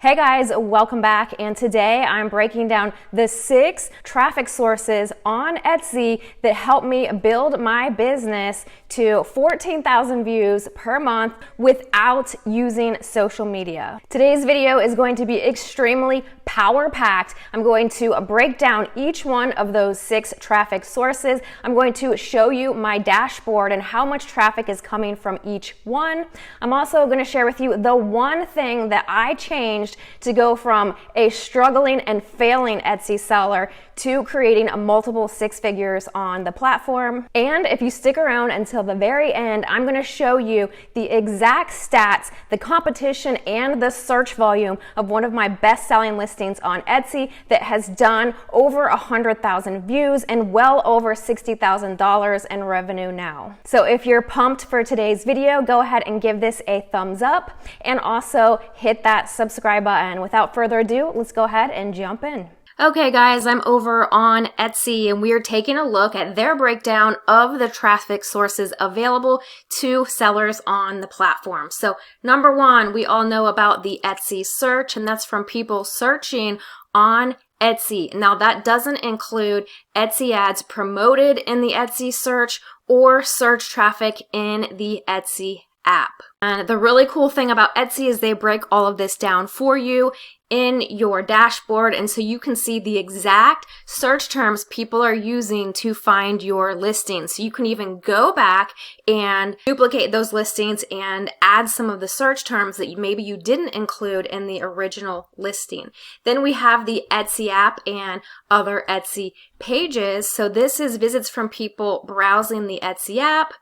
Hey guys, welcome back, and today I'm breaking down the 6 traffic sources on Etsy that help me build my business to 14,000 views per month without using social media. Today's video is going to be extremely power-packed. I'm going to break down each one of those 6 traffic sources. I'm going to show you my dashboard and how much traffic is coming from each one. I'm also going to share with you the one thing that I changed to go from a struggling and failing Etsy seller to creating multiple 6 figures on the platform. And if you stick around until the very end, I'm going to show you the exact stats, the competition, and the search volume of one of my best-selling listings on Etsy that has done over 100,000 views and well over $60,000 in revenue now. So if you're pumped for today's video, go ahead and give this a thumbs up and also hit that subscribe button. Without further ado, let's go ahead and jump in. Okay guys, I'm over on Etsy and we are taking a look at their breakdown of the traffic sources available to sellers on the platform. So number 1, we all know about the Etsy search, and that's from people searching on Etsy. Now that doesn't include Etsy ads promoted in the Etsy search or search traffic in the Etsy app. And the really cool thing about Etsy is they break all of this down for you in your dashboard, and so you can see the exact search terms people are using to find your listings. So you can even go back and duplicate those listings and add some of the search terms that maybe you didn't include in the original listing. Then we have the Etsy app and other Etsy pages. So this is visits from people browsing the Etsy app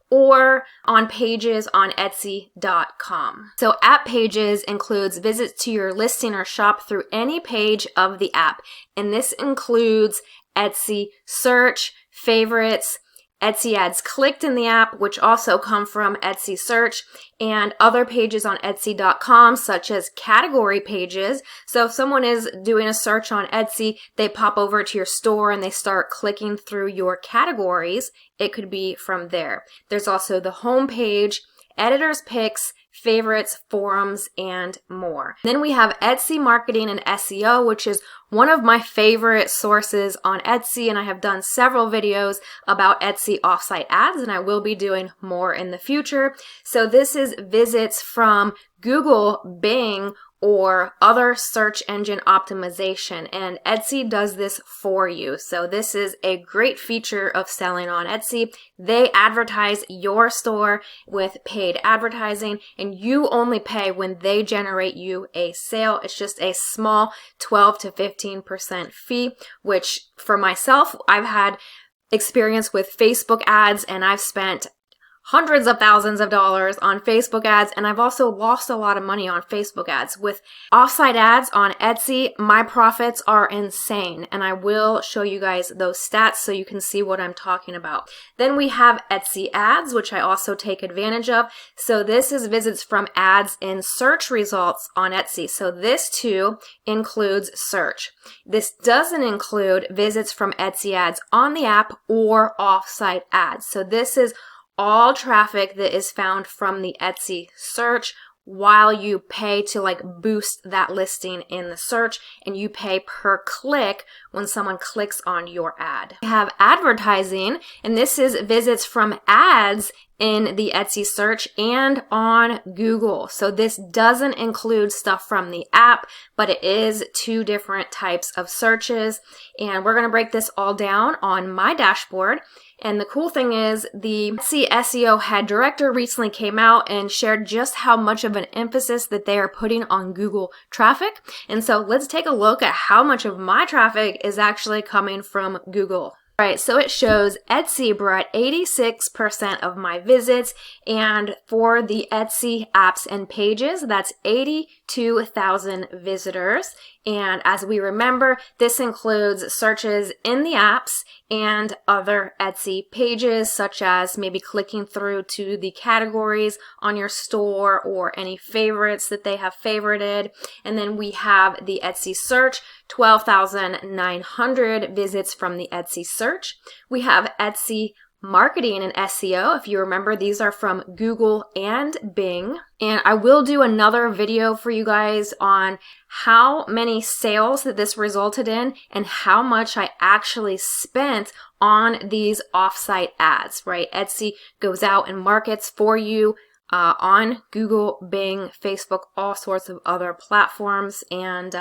or on pages on Etsy.com. So app pages includes visits to your listing or shop through any page of the app. And this includes Etsy search, favorites, Etsy ads clicked in the app, which also come from Etsy search, and other pages on Etsy.com, such as category pages. So if someone is doing a search on Etsy, they pop over to your store and they start clicking through your categories. It could be from there. There's also the home page, editor's picks, favorites, forums, and more. Then we have Etsy marketing and SEO, which is one of my favorite sources on Etsy, and I have done several videos about Etsy offsite ads, and I will be doing more in the future. So this is visits from Google, Bing, or other search engine optimization, and Etsy does this for you. So this is a great feature of selling on Etsy. They advertise your store with paid advertising, and you only pay when they generate you a sale. It's just a small 12 to 15% fee, which for myself, I've had experience with Facebook ads, and I've spent hundreds of thousands of dollars on Facebook ads, and I've also lost a lot of money on Facebook ads. With offsite ads on Etsy, my profits are insane, and I will show you guys those stats so you can see what I'm talking about. Then we have Etsy ads, which I also take advantage of. So this is visits from ads in search results on Etsy. So this too includes search. This doesn't include visits from Etsy ads on the app or offsite ads. So this is all traffic that is found from the Etsy search while you pay to boost that listing in the search, and you pay per click when someone clicks on your ad. We have advertising, and this is visits from ads in the Etsy search and on Google. So this doesn't include stuff from the app, but it is 2 different types of searches, and we're going to break this all down on my dashboard. And the cool thing is the Etsy SEO head director recently came out and shared just how much of an emphasis that they are putting on Google traffic. And so let's take a look at how much of my traffic is actually coming from Google. All right, so it shows Etsy brought 86% of my visits, and for the Etsy apps and pages, that's 82,000 visitors. And as we remember, this includes searches in the apps and other Etsy pages, such as maybe clicking through to the categories on your store or any favorites that they have favorited. And then we have the Etsy search, 12,900 visits from the Etsy search. We have Etsy marketing and SEO. If you remember, these are from Google and Bing. And I will do another video for you guys on how many sales that this resulted in and how much I actually spent on these offsite ads, right? Etsy goes out and markets for you on Google, Bing, Facebook, all sorts of other platforms, and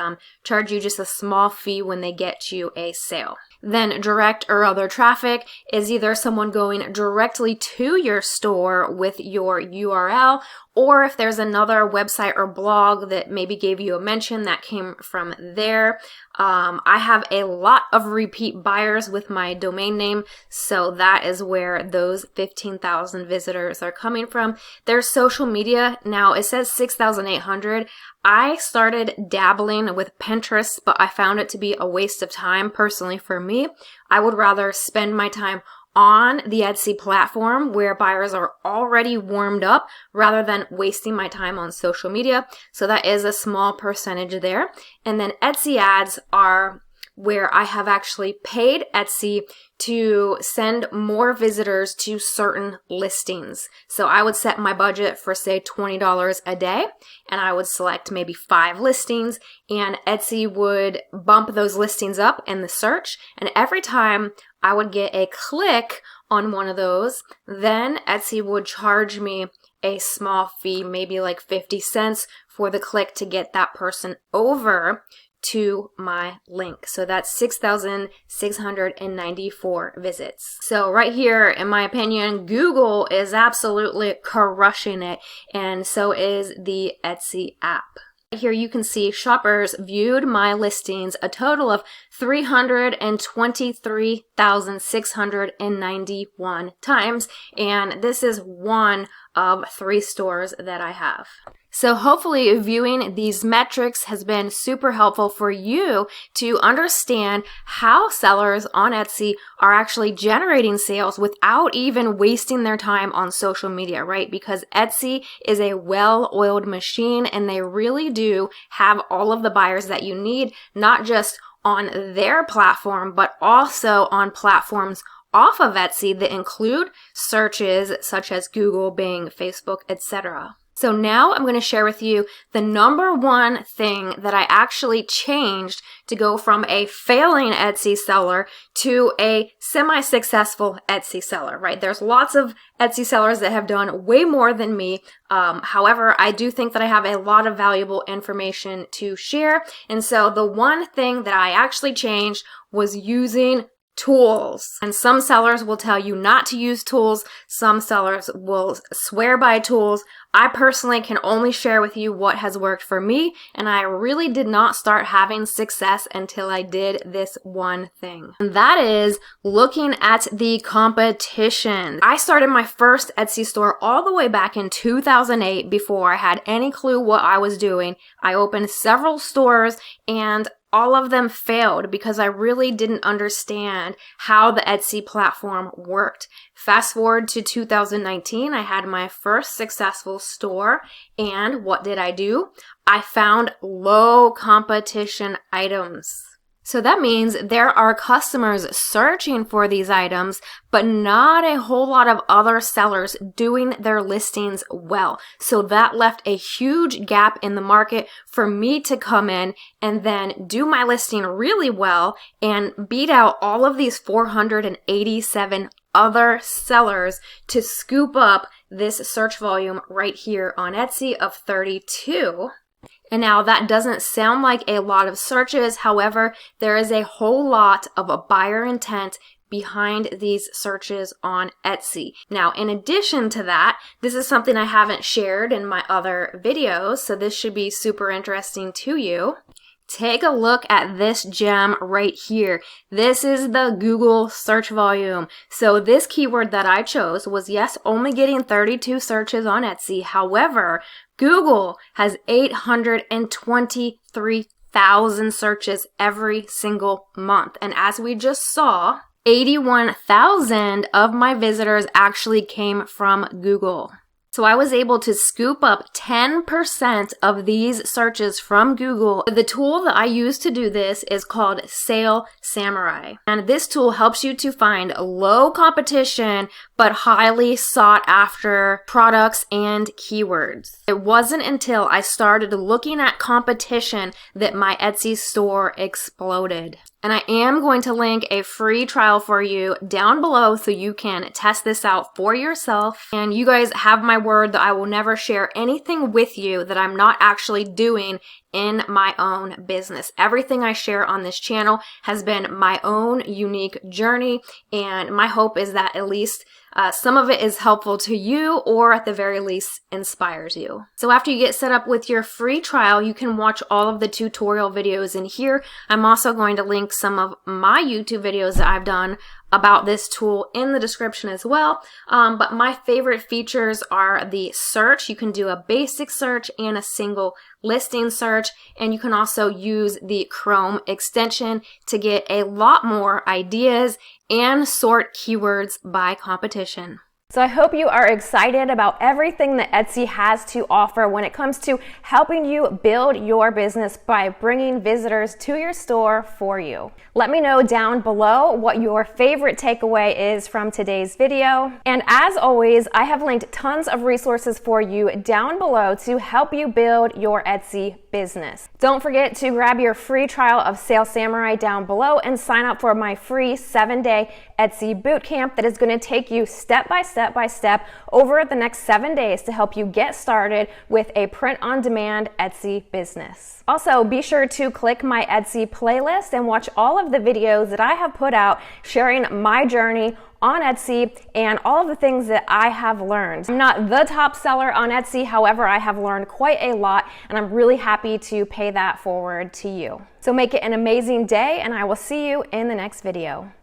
charge you just a small fee when they get you a sale. Then direct or other traffic is either someone going directly to your store with your URL, or if there's another website or blog that maybe gave you a mention that came from there. I have a lot of repeat buyers with my domain name, so that is where those 15,000 visitors are coming from. There's social media. Now it says 6,800. I started dabbling with Pinterest, but I found it to be a waste of time personally for me. I would rather spend my time on the Etsy platform where buyers are already warmed up rather than wasting my time on social media. So that is a small percentage there. And then Etsy ads are where I have actually paid Etsy to send more visitors to certain listings. So I would set my budget for say $20 a day, and I would select maybe 5 listings, and Etsy would bump those listings up in the search. And every time I would get a click on one of those, then Etsy would charge me a small fee, maybe like 50 cents for the click to get that person over to my link. So that's 6,694 visits. So right here, in my opinion, Google is absolutely crushing it, and so is the Etsy app. Here you can see shoppers viewed my listings a total of 323,691 times, and this is one of 3 stores that I have. So hopefully viewing these metrics has been super helpful for you to understand how sellers on Etsy are actually generating sales without even wasting their time on social media, right? Because Etsy is a well-oiled machine, and they really do have all of the buyers that you need, not just on their platform, but also on platforms off of Etsy that include searches such as Google, Bing, Facebook, etc. So now I'm going to share with you the number one thing that I actually changed to go from a failing Etsy seller to a semi-successful Etsy seller, right? There's lots of Etsy sellers that have done way more than me. However, I do think that I have a lot of valuable information to share. And so the one thing that I actually changed was using tools. And some sellers will tell you not to use tools. Some sellers will swear by tools. I personally can only share with you what has worked for me, and I really did not start having success until I did this one thing. And that is looking at the competition. I started my first Etsy store all the way back in 2008 before I had any clue what I was doing. I opened several stores, and all of them failed because I really didn't understand how the Etsy platform worked. Fast forward to 2019, I had my first successful store, and what did I do? I found low competition items. So that means there are customers searching for these items, but not a whole lot of other sellers doing their listings well. So that left a huge gap in the market for me to come in and then do my listing really well and beat out all of these 487 other sellers to scoop up this search volume right here on Etsy of 32. And now that doesn't sound like a lot of searches. However, there is a whole lot of a buyer intent behind these searches on Etsy. Now, in addition to that, this is something I haven't shared in my other videos, so this should be super interesting to you. Take a look at this gem right here. This is the Google search volume. So this keyword that I chose was, yes, only getting 32 searches on Etsy. However, Google has 823,000 searches every single month. And as we just saw, 81,000 of my visitors actually came from Google. So I was able to scoop up 10% of these searches from Google. The tool that I use to do this is called Sale Samurai. And this tool helps you to find low competition but highly sought after products and keywords. It wasn't until I started looking at competition that my Etsy store exploded. And I am going to link a free trial for you down below so you can test this out for yourself. And you guys have my word that I will never share anything with you that I'm not actually doing in my own business. Everything I share on this channel has been my own unique journey, and my hope is that at least some of it is helpful to you, or at the very least inspires you. So after you get set up with your free trial, you can watch all of the tutorial videos in here. I'm also going to link some of my YouTube videos that I've done about this tool in the description as well. But my favorite features are the search. You can do a basic search and a single listing search, and you can also use the Chrome extension to get a lot more ideas and sort keywords by competition. So I hope you are excited about everything that Etsy has to offer when it comes to helping you build your business by bringing visitors to your store for you. Let me know down below what your favorite takeaway is from today's video. And as always, I have linked tons of resources for you down below to help you build your Etsy business. Don't forget to grab your free trial of Sale Samurai down below and sign up for my free 7-day Etsy bootcamp that is going to take you step by step over the next 7 days to help you get started with a print-on-demand Etsy business. Also, be sure to click my Etsy playlist and watch all of the videos that I have put out sharing my journey on Etsy and all of the things that I have learned. I'm not the top seller on Etsy, however, I have learned quite a lot, and I'm really happy to pay that forward to you. So make it an amazing day, and I will see you in the next video.